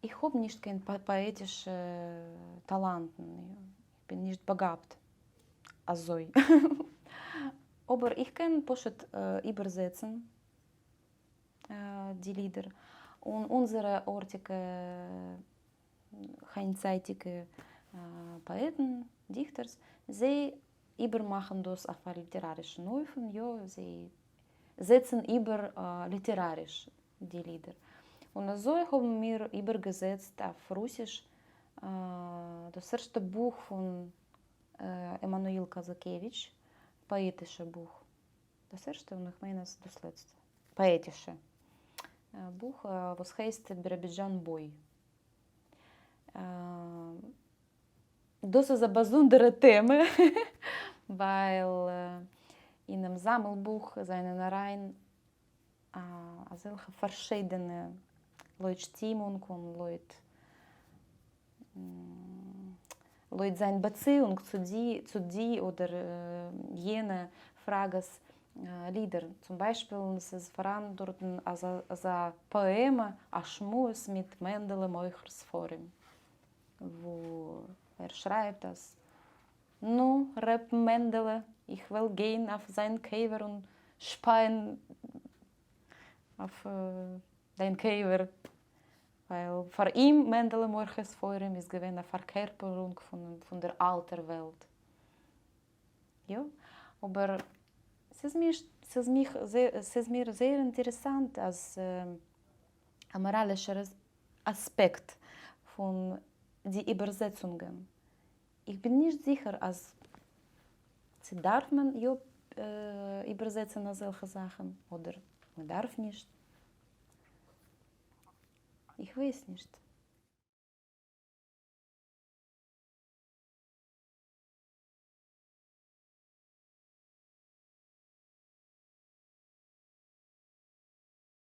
Ich habe nicht kein poetische Talenten. Ich bin nicht begabt. Also. Aber ich kann Poshet übersetzen, die Lieder. Und unsere ortige, einseitige Poeten, Dichters, sie übermachen das auf einen literarischen Neufen, ja, sie setzen über literarisch die Lieder. Und so haben wir übergesetzt auf Russisch das erste Buch von Emanuel Kazakevich, poetische Buch. Das erste und ich meine das letzte. Poetische Buch, was heißt Birabidjan Boy. Das ist eine besondere Thema, weil in einem Sammelbuch sind rein solche verschiedene Leute-Stimmung und Leute seine Beziehung zu die oder jene Frages Lieder. Zum Beispiel es ist voran dort ein Poema Aschmus mit Mendele Moichers Forum, wo schreibt, dass nu, Rap Mendele, ich will gehen auf seinen Käfer und speien auf dein Käfer. Weil für ihn Mendele Moichers Forum ist eine Verkörperung von der alten Welt. Ja, aber es ist mir sehr interessant als moralischer Aspekt von den Übersetzungen. Ich bin nicht sicher, als darf man ja, übersetzen als solche Sachen oder man darf nicht. Ich weiß nicht.